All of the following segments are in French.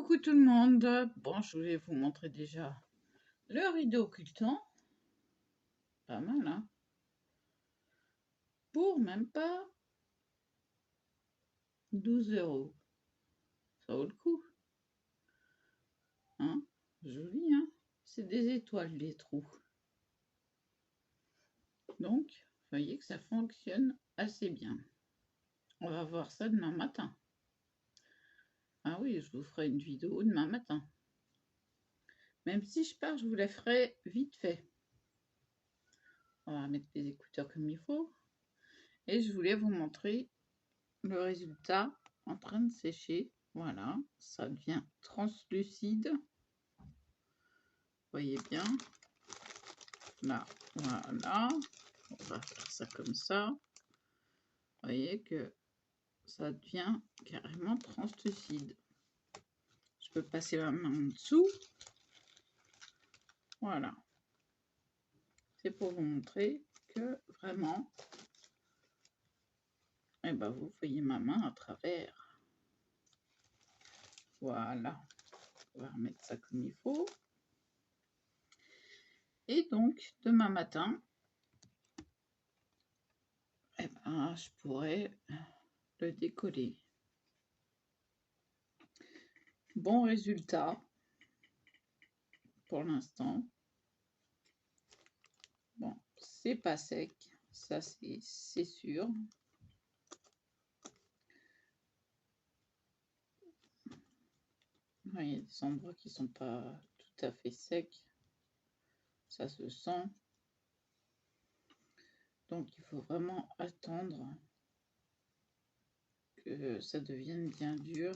Coucou tout le monde. Bon, je voulais vous montrer déjà le rideau occultant. Pas mal, hein? Pour même pas 12 €. Ça vaut le coup. Hein? Joli, hein? C'est des étoiles, les trous. Donc, vous voyez que ça fonctionne assez bien. On va voir ça demain matin. Ah oui, je vous ferai une vidéo demain matin. Même si je pars, je vous la ferai vite fait. On va mettre les écouteurs comme il faut. Et je voulais vous montrer le résultat en train de sécher. Voilà, ça devient translucide. Vous voyez bien. Là, voilà. On va faire ça comme ça. Vous voyez que ça devient carrément translucide. Je peux passer ma main en dessous. Voilà. C'est pour vous montrer que vraiment, eh ben, vous voyez ma main à travers. Voilà. On va remettre ça comme il faut. Et donc, demain matin, eh ben, je pourrais le décoller. Bon résultat pour l'instant. Bon, c'est pas sec, ça c'est sûr. Il y a des endroits qui sont pas tout à fait secs, ça se sent. Donc il faut vraiment attendre que ça devienne bien dur.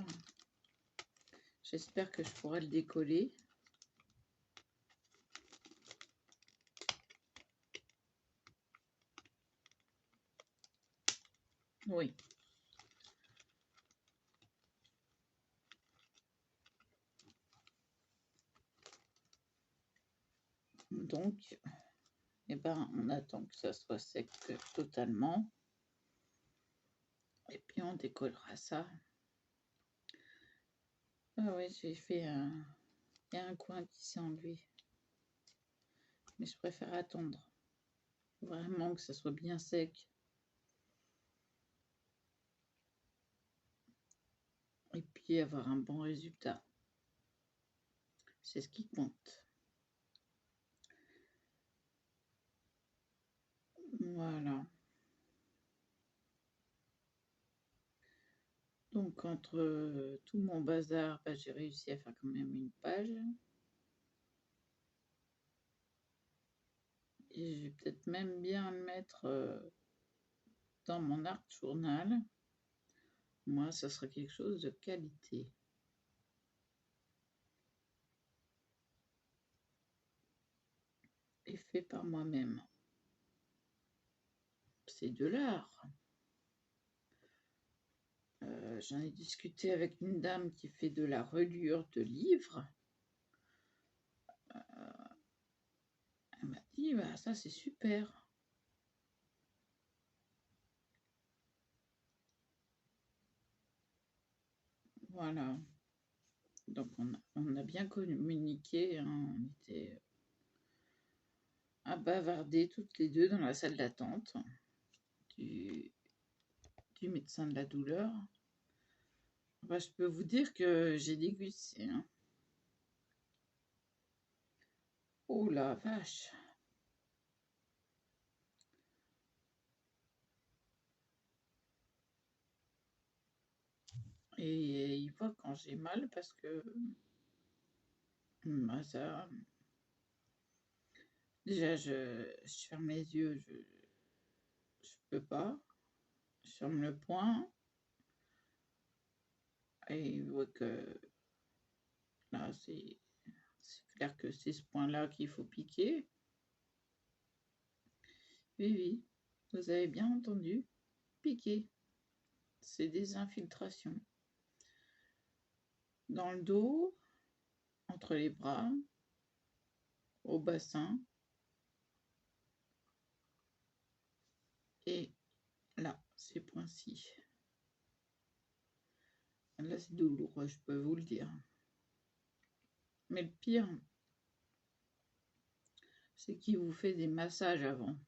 J'espère que je pourrai le décoller. Oui. Donc, eh ben, on attend que ça soit sec totalement. Et puis on décollera ça. Ah oui, j'ai fait un... Il y a un coin qui s'est enlevé. Mais je préfère attendre. Vraiment que ça soit bien sec. Et puis avoir un bon résultat. C'est ce qui compte. Voilà. Donc entre tout mon bazar, bah, j'ai réussi à faire quand même une page. Et je vais peut-être même bien le mettre dans mon art journal. Moi, ça sera quelque chose de qualité. Et fait par moi-même. C'est de l'art. J'en ai discuté avec une dame qui fait de la reliure de livres. Elle m'a dit, bah, ça c'est super. Voilà. Donc on a bien communiqué, hein. On était à bavarder toutes les deux dans la salle d'attente du médecin de la douleur. Bah, je peux vous dire que j'ai dégusté, hein. Oh la vache! Et il voit quand j'ai mal parce que bah, ça... Déjà, je ferme les yeux, je peux pas. Je ferme le poing. Et il voit que là, c'est clair que c'est ce point-là qu'il faut piquer. Oui, oui, vous avez bien entendu. Piquer. C'est des infiltrations. Dans le dos, entre les bras, au bassin. Et là, ces points-ci. Là, c'est douloureux, je peux vous le dire. Mais le pire, c'est qu'il vous fait des massages avant.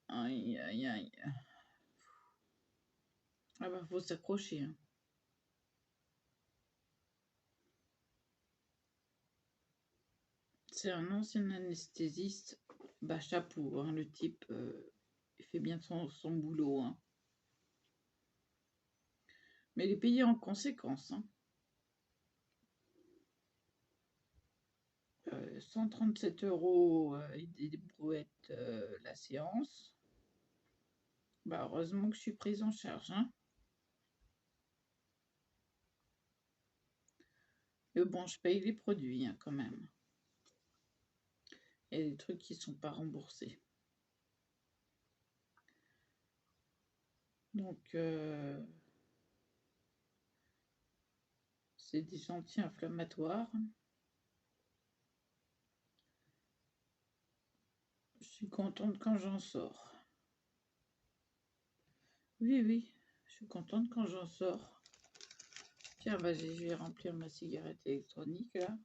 Aïe, aïe, aïe. Ah bah, faut s'accrocher. Hein. C'est un ancien anesthésiste. Bah, chapeau, hein, le type, il fait bien son boulot. Hein. Mais il est payé en conséquence. Hein. 137 € et des brouettes la séance. Bah, heureusement que je suis prise en charge. Hein. Mais bon, je paye les produits hein, quand même. Il y a des trucs qui ne sont pas remboursés. Donc, c'est des anti-inflammatoires. Je suis contente quand j'en sors. Oui, oui, je suis contente quand j'en sors. Tiens, vas-y, je vais remplir ma cigarette électronique, là.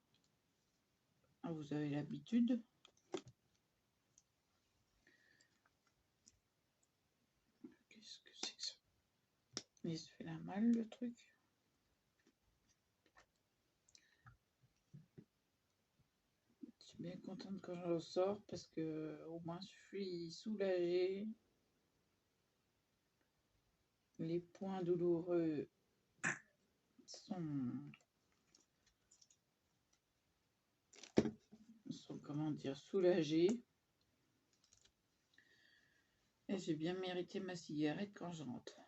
Ah, vous avez l'habitude. Qu'est-ce que c'est que ça? Il se fait la malle, le truc. Je suis bien contente quand j'en sors parce que au moins je suis soulagée. Les points douloureux sont comment dire, soulagés. Et j'ai bien mérité ma cigarette quand je rentre.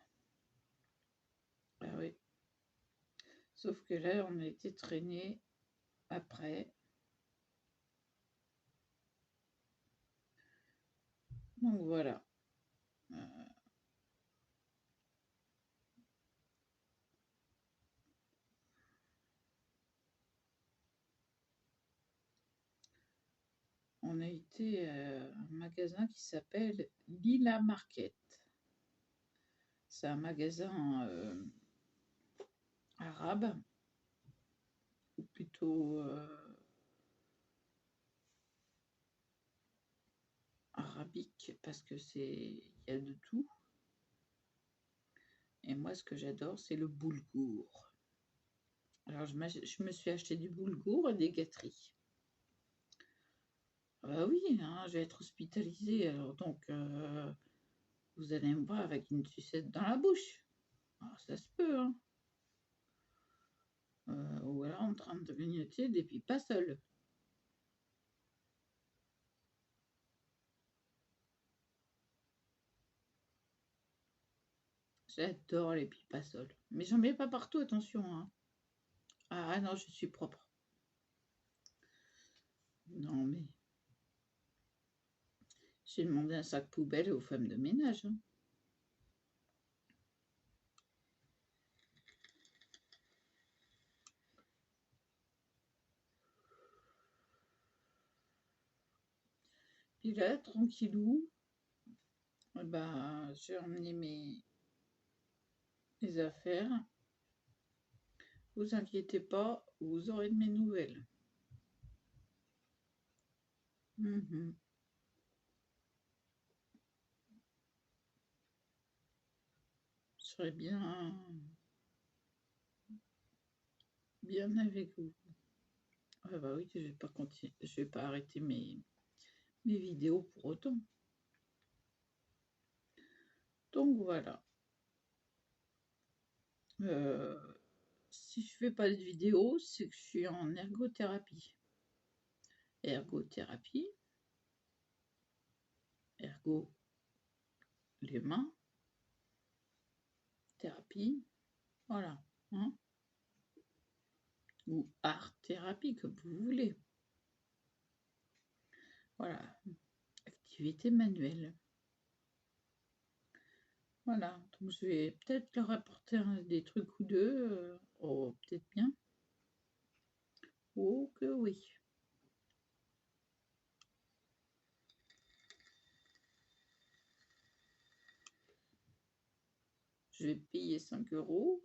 Ah oui. Sauf que là, on a été traîné après. Donc voilà. On a été à un magasin qui s'appelle Lila Market. C'est un magasin arabe, ou plutôt arabique, parce que il y a de tout. Et moi, ce que j'adore, c'est le boulgour. Alors, je me suis acheté du boulgour et des gâteries. Ah bah oui, hein, je vais être hospitalisée. Alors donc, vous allez me voir avec une sucette dans la bouche. Alors, ça se peut, hein. Ou alors en train de grignoter des pipas seuls. J'adore les pipas seuls. Mais j'en mets pas partout, attention. Hein. Ah non, je suis propre. Non, mais j'ai demandé un sac poubelle aux femmes de ménage. Hein. Puis là, tranquillou, bah, j'ai emmené mes affaires. Vous inquiétez pas, vous aurez de mes nouvelles. Je serai bien avec vous. Ah bah oui, je vais pas continuer, je vais pas arrêter mes vidéos pour autant. Donc voilà. Si je fais pas de vidéo, c'est que je suis en ergothérapie. Ergothérapie. Ergo, les mains. Thérapie. Voilà. Hein. Ou art-thérapie, comme vous voulez. Voilà. Activité manuelle. Voilà. Donc je vais peut-être leur apporter des trucs ou deux. Oh, peut-être bien. Oh que oui. Je vais payer 5 €.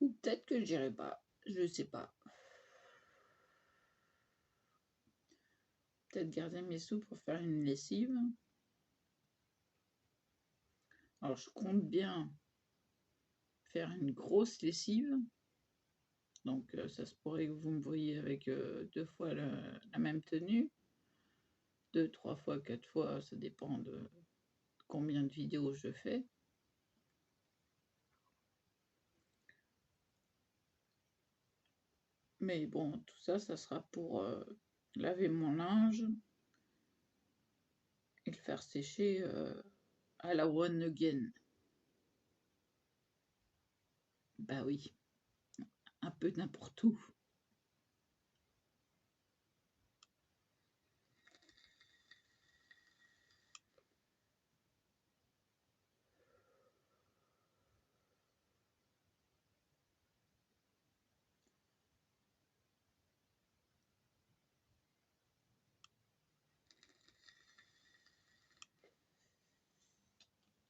Ou peut-être que j'irai pas, je sais pas. Peut-être garder mes sous pour faire une lessive. Alors je compte bien faire une grosse lessive. Donc ça se pourrait que vous me voyez avec 2 fois la même tenue. 2, 3 fois, 4 fois, ça dépend de combien de vidéos je fais. Mais bon, tout ça, ça sera pour laver mon linge et le faire sécher à la one again. Bah oui, un peu n'importe où.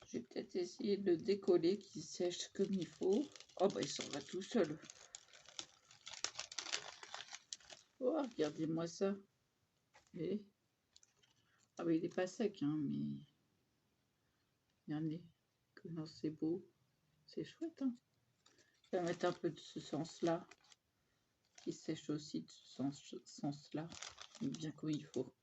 Je vais peut-être essayer de le décoller, qu'il sèche comme il faut. Oh bah il s'en va tout seul. Oh, regardez-moi ça. Et... ah bah il est pas sec, hein, mais... regardez comment c'est beau. C'est chouette, hein. Je vais mettre un peu de ce sens-là, qui sèche aussi de ce sens-là, bien comme il faut.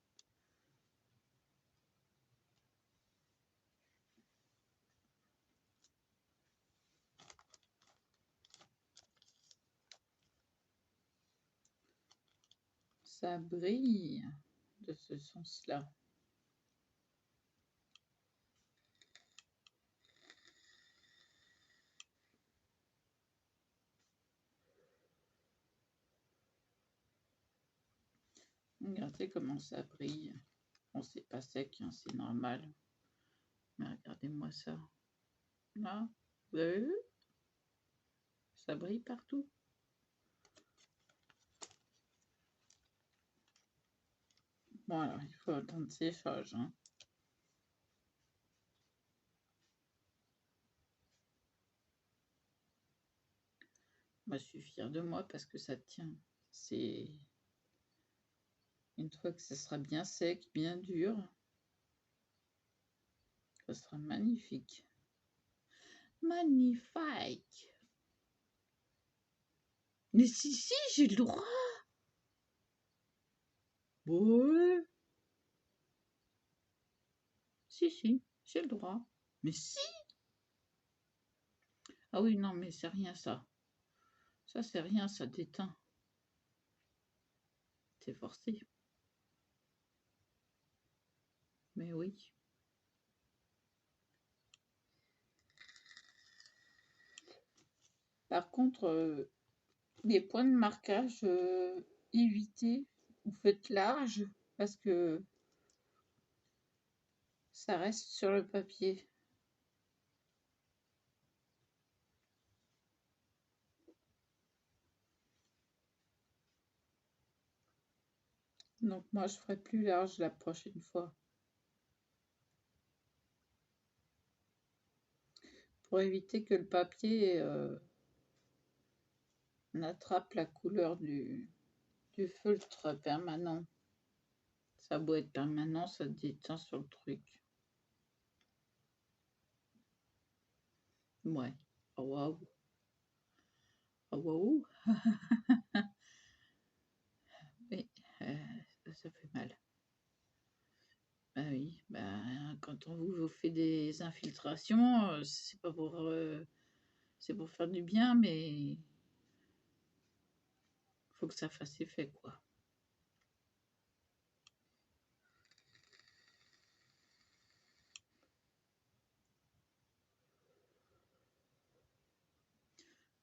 Ça brille de ce sens-là. Regardez comment ça brille. Bon, c'est pas sec, hein, c'est normal. Mais regardez-moi ça. Là, vous avez vu? Ça brille partout. Bon, alors, il faut attendre séchage, hein. Moi, je suis fière de moi parce que ça tient. C'est... une fois que ça sera bien sec, bien dur, ça sera magnifique. Magnifique! Mais si, j'ai le droit! Ouais! Si, j'ai le droit. Mais si! Ah oui, non, mais c'est rien ça. Ça, c'est rien, ça déteint. C'est forcé. Mais oui. Par contre, les points de marquage, évitez, vous faites large parce que ça reste sur le papier. Donc moi, je ferai plus large la prochaine fois. Pour éviter que le papier n'attrape la couleur du feutre permanent. Ça doit être permanent, ça déteint sur le truc. Ouais. Oh waouh. Oh waouh. Oui, ça fait mal. Bah oui, bah, quand on vous fait des infiltrations, c'est pas pour, c'est pour faire du bien, mais faut que ça fasse effet, quoi.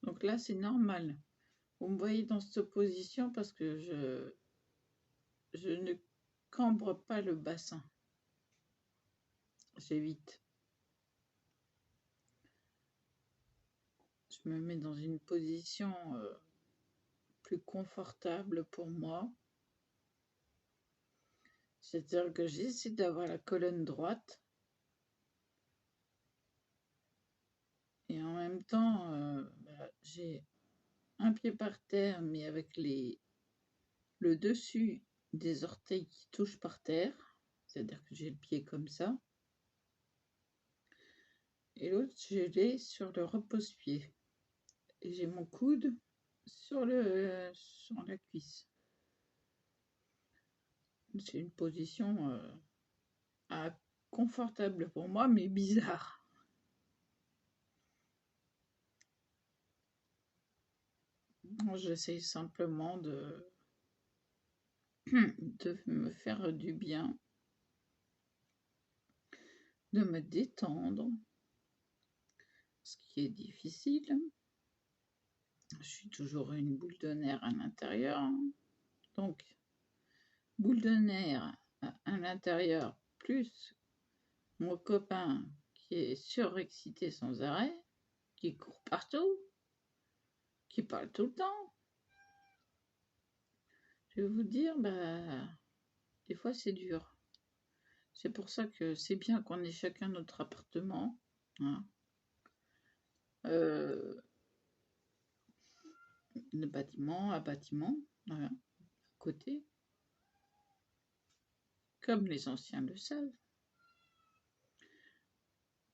Donc là, c'est normal. Vous me voyez dans cette position parce que je ne cambre pas le bassin. J'évite. Je me mets dans une position plus confortable pour moi. C'est-à-dire que j'essaie d'avoir la colonne droite. Et en même temps, j'ai un pied par terre, mais avec le dessus des orteils qui touchent par terre, c'est-à-dire que j'ai le pied comme ça, et l'autre, je l'ai sur le repose-pied. Et j'ai mon coude sur la cuisse. C'est une position confortable pour moi, mais bizarre. J'essaie simplement de me faire du bien, de me détendre, ce qui est difficile. Je suis toujours une boule de nerfs à l'intérieur. Donc, boule de nerfs à l'intérieur, plus mon copain qui est surexcité sans arrêt, qui court partout, qui parle tout le temps. Je vais vous dire, des fois c'est dur. C'est pour ça que c'est bien qu'on ait chacun notre appartement. Hein. De bâtiment à bâtiment, voilà, à côté. Comme les anciens le savent.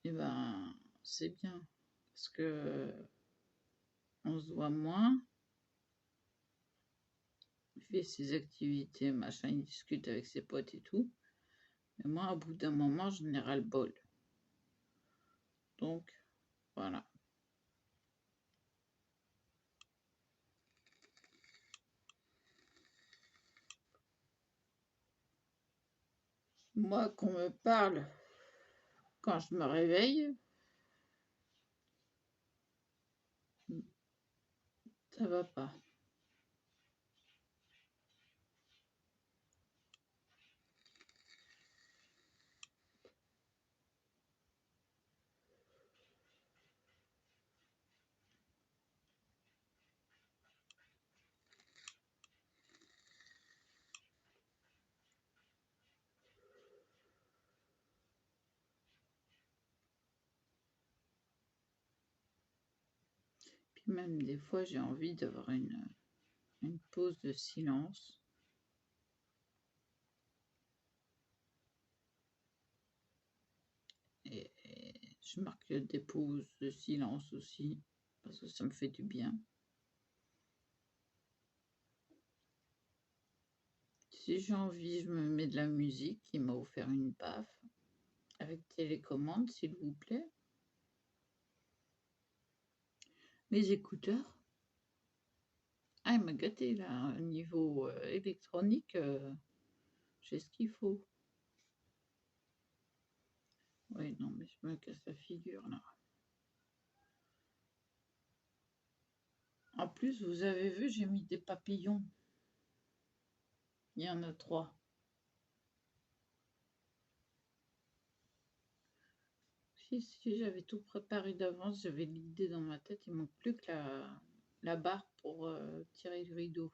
Et c'est bien. Parce que on se voit moins. Il fait ses activités, machin, il discute avec ses potes et tout. Mais moi, au bout d'un moment, je n'ai ras le bol. Donc, voilà. Moi, qu'on me parle quand je me réveille, ça va pas. Puis même des fois, j'ai envie d'avoir une pause de silence. Et je marque des pauses de silence aussi, parce que ça me fait du bien. Si j'ai envie, je me mets de la musique. Il m'a offert une PAF avec télécommande, s'il vous plaît. Les écouteurs. Ah, il m'a gâté là, au niveau électronique, j'ai ce qu'il faut. Oui, non, mais je me casse la figure là. En plus, vous avez vu, j'ai mis des papillons. Il y en a 3. Si j'avais tout préparé d'avance, j'avais l'idée dans ma tête, il manque plus que la barre pour tirer le rideau.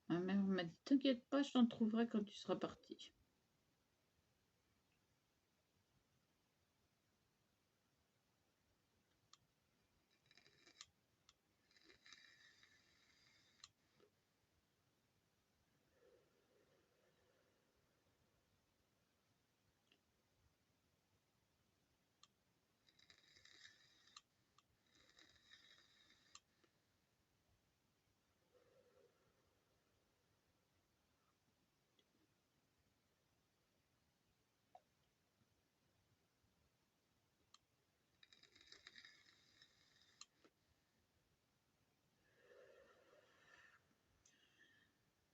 Ma mère m'a dit, t'inquiète pas, je t'en trouverai quand tu seras parti.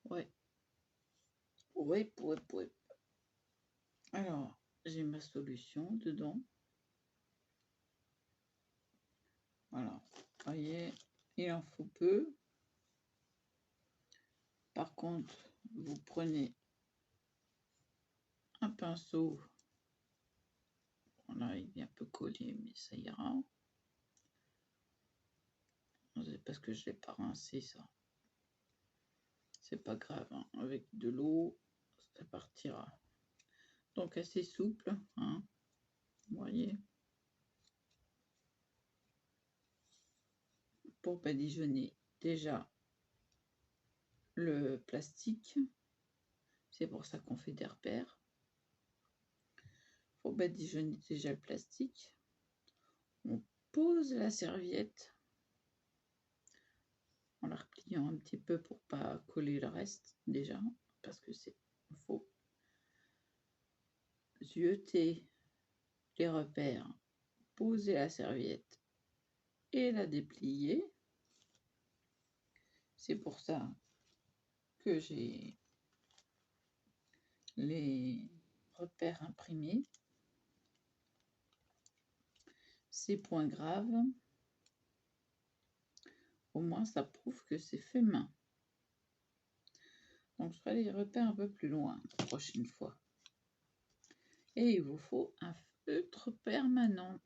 Ouais. Ouais. Alors, j'ai ma solution dedans. Voilà. Vous voyez, il en faut peu. Par contre, vous prenez un pinceau. Là, il est un peu collé, mais ça ira. C'est parce que je l'ai pas rincé, ça. C'est pas grave, hein. Avec de l'eau, ça partira. Donc assez souple, hein. Vous voyez. pour badigeonner déjà le plastique. C'est pour ça qu'on fait des repères. Pour badigeonner déjà le plastique, on pose la serviette en la repliant un petit peu pour pas coller le reste déjà, parce que c'est faut zioter les repères, poser la serviette et la déplier. C'est pour ça que j'ai les repères imprimés. Ces points graves, au moins ça prouve que c'est fait main. Donc je ferai les repères un peu plus loin la prochaine fois. Et il vous faut un feutre permanent.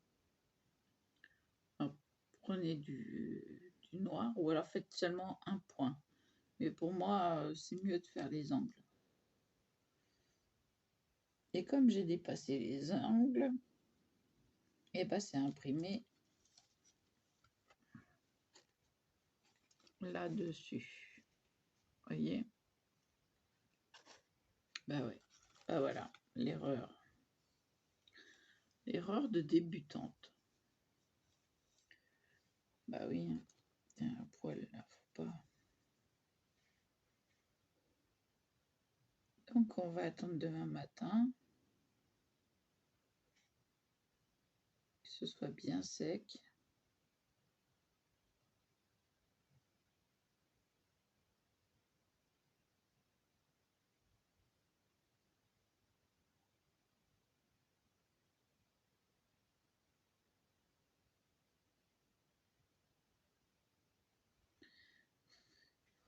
Alors, prenez du noir ou alors faites seulement un point. Mais pour moi, c'est mieux de faire les angles. Et comme j'ai dépassé les angles, et ben c'est imprimé là-dessus. Voyez? Bah ouais. Bah voilà, l'erreur. L'erreur de débutante. Bah oui, tiens, un poil là, faut pas. Donc on va attendre demain matin. Que ce soit bien sec.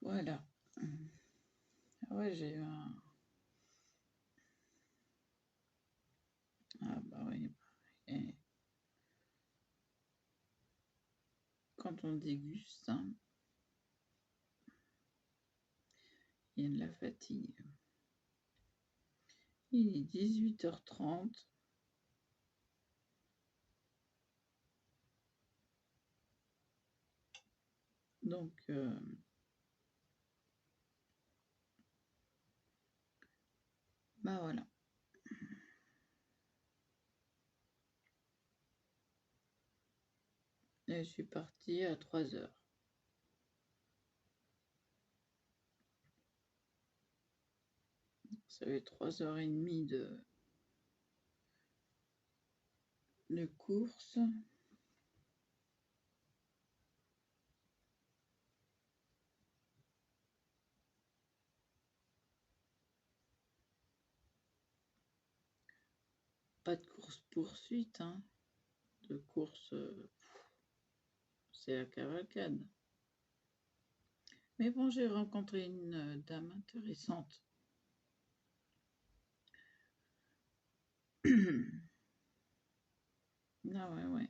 Voilà. Ouais, j'ai eu un... Ah bah oui. Et quand on déguste, hein, il y a de la fatigue. Il est 18h30. Donc, bah voilà. Et je suis partie à 3h. Ça fait 3h30 de course. Pas de course-poursuite, hein. De course, c'est la cavalcade. Mais bon, j'ai rencontré une dame intéressante. Ah ouais, ouais.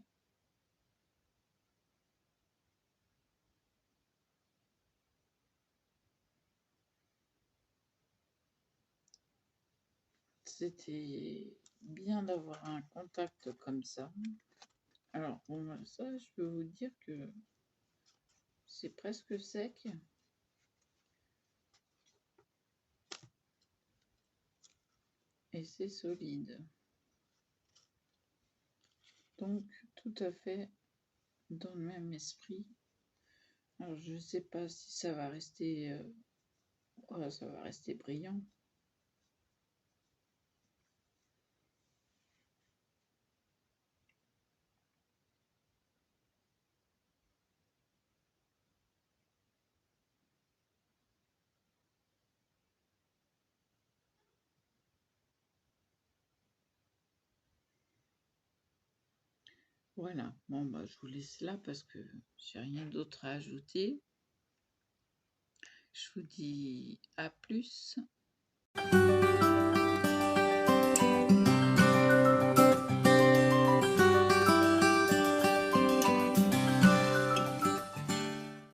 C'était bien d'avoir un contact comme ça. Alors, bon, ça, je peux vous dire que c'est presque sec. Et c'est solide. Donc, tout à fait dans le même esprit. Alors, je ne sais pas si ça va rester... ça va rester brillant. Voilà, bon bah je vous laisse là parce que j'ai rien d'autre à ajouter. Je vous dis à plus.